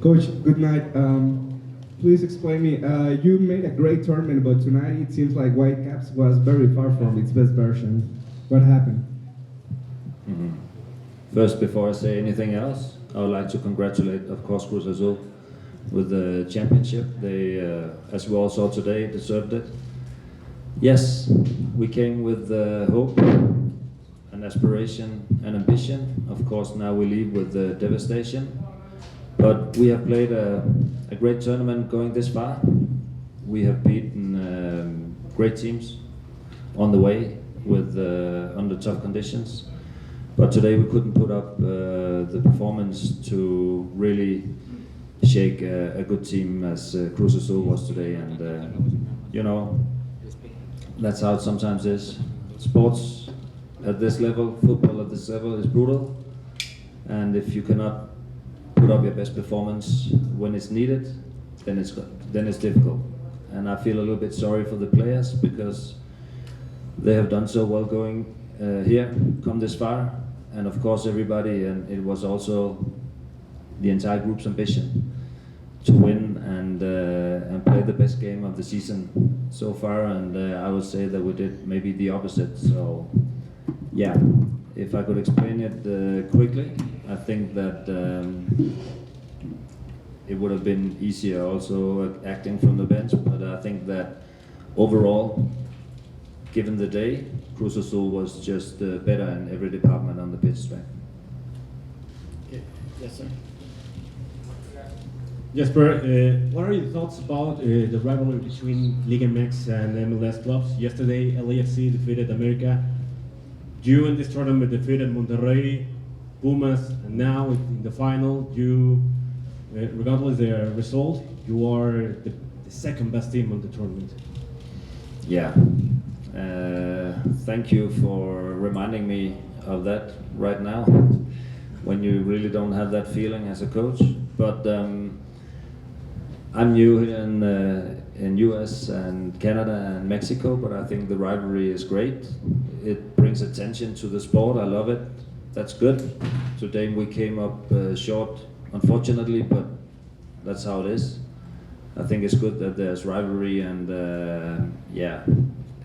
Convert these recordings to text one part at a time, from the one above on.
Coach, good night. Please explain me. You made a great tournament, but tonight it seems like Whitecaps was very far from its best version. What happened? First, before I say anything else, I would like to congratulate, of course, Cruz Azul with the championship. They, as we all saw today, deserved it. Yes, we came with hope and aspiration and ambition. Of course, now we leave with devastation. But we have played a great tournament going this far. We have beaten great teams on the way with under tough conditions. But today we couldn't put up the performance to really shake a good team as Cruz Azul was today. And you know, that's how it sometimes is. Sports at this level, football at this level is brutal. And if you cannot put up your best performance when it's needed, then it's difficult. And I feel a little bit sorry for the players because they have done so well going here, come this far, and of course everybody, and it was also the entire group's ambition to win and play the best game of the season so far. And I would say that we did maybe the opposite. So yeah, if I could explain it quickly, I think that it would have been easier also acting from the bench, but I think that overall, given the day, Cruz Azul was just better in every department on the pitch track. Okay. Yes, sir. Jesper, what are your thoughts about the rivalry between Liga MX and MLS clubs? Yesterday, LAFC defeated America. You in this tournament defeated Monterrey, Pumas, and now in the final, you, regardless of the result, you are the second best team on the tournament. Yeah. Thank you for reminding me of that right now, when you really don't have that feeling as a coach. But I'm new here in US and Canada and Mexico, but I think the rivalry is great. It brings attention to the sport. I love it. That's good. Today we came up short, unfortunately, but that's how it is. I think it's good that there's rivalry, and yeah,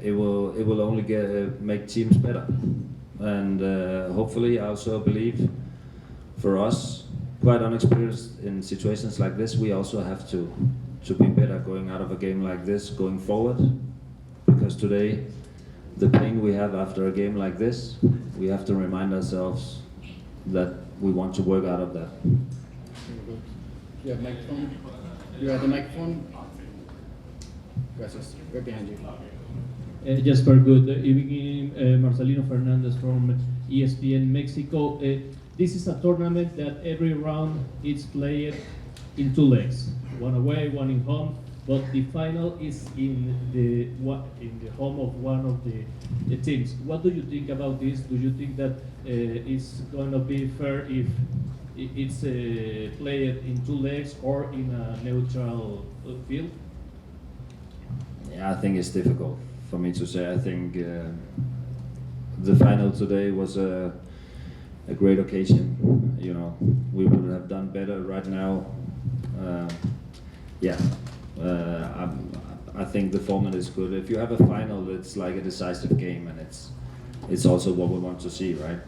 it will only make teams better. And hopefully, I also believe for us, quite unexperienced in situations like this, we also have to be better going out of a game like this going forward. Because today, the pain we have after a game like this, we have to remind ourselves that we want to work out of that. You have microphone? You have the microphone? Gracias. Right behind you. Jesper, good evening. Marcelino Fernandez from ESPN Mexico. This is a tournament that every round is played in two legs, one away, one in home. But the final is in the home of one of the teams. What do you think about this? Do you think that it's going to be fair if it's played in two legs or in a neutral field? Yeah, I think it's difficult for me to say. I think the final today was a great occasion. You know, we would have done better right now. Yeah. I think the format is good. If you have a final, it's like a decisive game, and it's also what we want to see, right?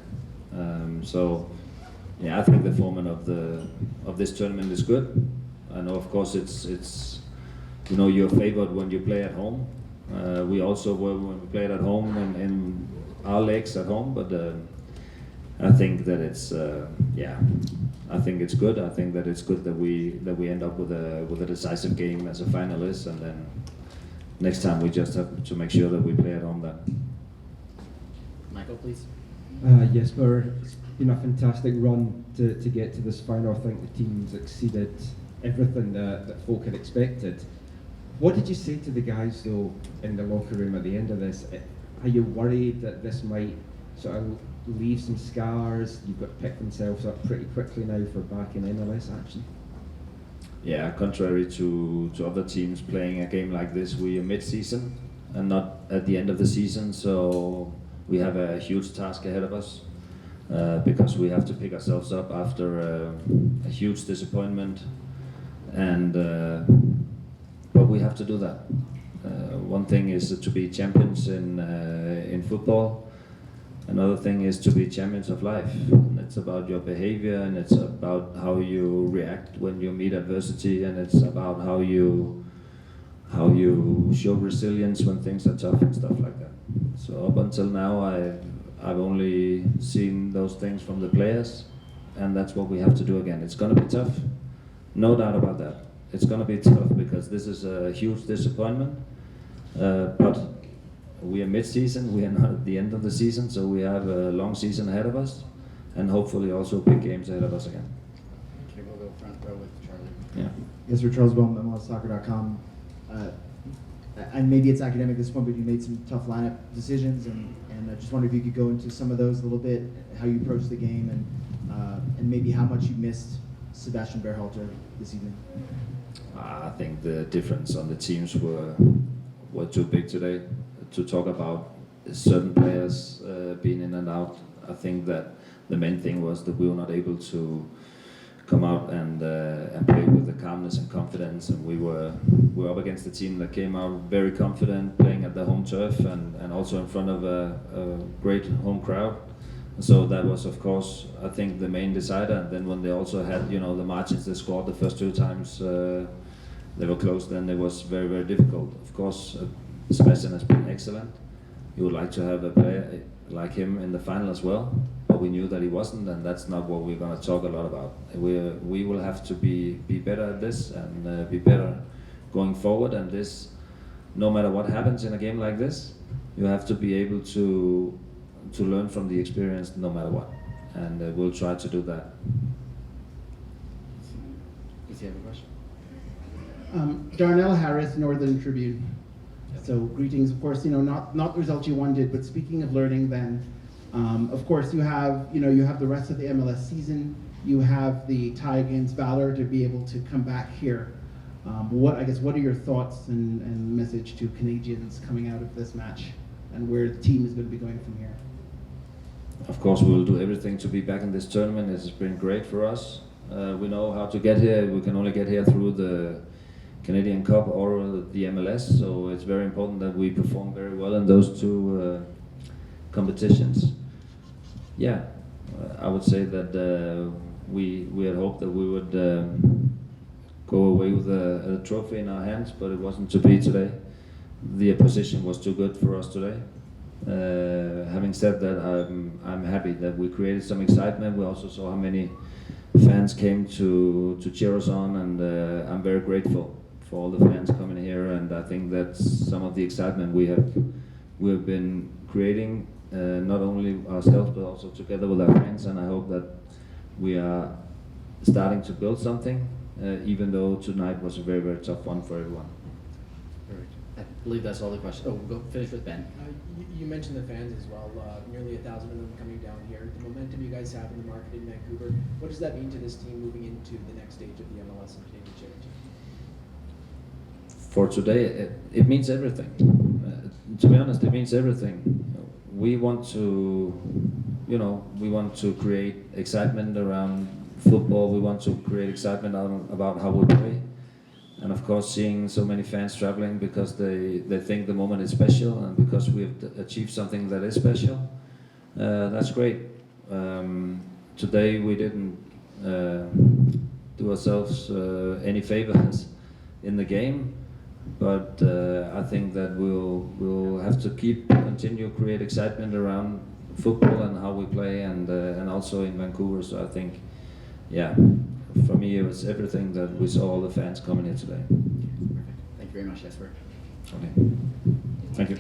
So, yeah, I think the format of this tournament is good. I know, of course, it's you know, you're favored when you play at home. We also were when we played at home in our legs at home, but I think that it's yeah. I think it's good. I think that it's good that we end up with a decisive game as a finalist, and then next time we just have to make sure that we play at home then. Michael, please. Jesper, it's been a fantastic run to get to this final. I think the team's exceeded everything that folk had expected. What did you say to the guys though in the locker room at the end of this? Are you worried that this might sort of leave some scars? You've got to pick themselves up pretty quickly now for back in MLS action. Yeah, contrary to other teams playing a game like this, we are mid-season and not at the end of the season, so we have a huge task ahead of us because we have to pick ourselves up after a huge disappointment and but we have to do that. One thing is to be champions in football. Another thing is to be champions of life. And it's about your behavior, and it's about how you react when you meet adversity, and it's about how you show resilience when things are tough and stuff like that. So up until now, I've only seen those things from the players, and that's what we have to do again. It's going to be tough, no doubt about that. It's going to be tough because this is a huge disappointment, but we are mid-season, we are not at the end of the season, so we have a long season ahead of us, and hopefully also big games ahead of us again. Okay, we'll go front row with Charlie. Yeah. Jesper, Charles Bohm, MLSsoccer.com. And maybe it's academic at this point, but you made some tough lineup decisions, and I just wonder if you could go into some of those a little bit, how you approached the game, and maybe how much you missed Sebastian Berhalter this evening. I think the difference on the teams were too big today to talk about certain players being in and out. I think that the main thing was that we were not able to come out and play with the calmness and confidence, and we were up against a team that came out very confident, playing at the home turf and also in front of a great home crowd. So that was, of course, I think the main decider. And then when they also had, the margins they scored the first two times, they were close. Then it was very, very difficult. Of course, Sørensen has been excellent. You would like to have a player like him in the final as well, but we knew that he wasn't, and that's not what we're going to talk a lot about. We will have to be better at this and be better going forward. And this, no matter what happens in a game like this, you have to be able to learn from the experience no matter what, and we'll try to do that. Does he have a question? Darnell Harris, Northern Tribune. So greetings, of course, not the results you wanted, but speaking of learning then, of course you have the rest of the MLS season, you have the tie against Valor to be able to come back here. What are your thoughts and message to Canadians coming out of this match, and where the team is going to be going from here? Of course, we will do everything to be back in this tournament. It's been great for us. We know how to get here. We can only get here through the Canadian Cup or the MLS, so it's very important that we perform very well in those two competitions. Yeah, I would say that we had hoped that we would go away with a trophy in our hands, but it wasn't to be today. The opposition was too good for us today. Having said that, I'm happy that we created some excitement. We also saw how many fans came to cheer us on, and I'm very grateful for all the fans coming here. And I think that's some of the excitement we have been creating, not only ourselves but also together with our fans. And I hope that we are starting to build something, even though tonight was a very, very tough one for everyone. Perfect. I believe that's all the questions. Oh, we'll go finish with Ben. You mentioned the fans as well, nearly 1,000 of them coming down here. The momentum you guys have in the market in Vancouver, what does that mean to this team moving into the next stage of the MLS and Canadian Championship? For today, it means everything. To be honest, it means everything. We want to create excitement around football. We want to create excitement about how we play. And of course, seeing so many fans traveling because they think the moment is special, and because we have achieved something that is special, that's great. Today we didn't do ourselves any favors in the game, but I think that we'll have to continue to create excitement around football and how we play, and also in Vancouver. So I think, yeah, for me it was everything that we saw all the fans coming here today. Perfect. Thank you very much, Jesper. Okay. Thank you.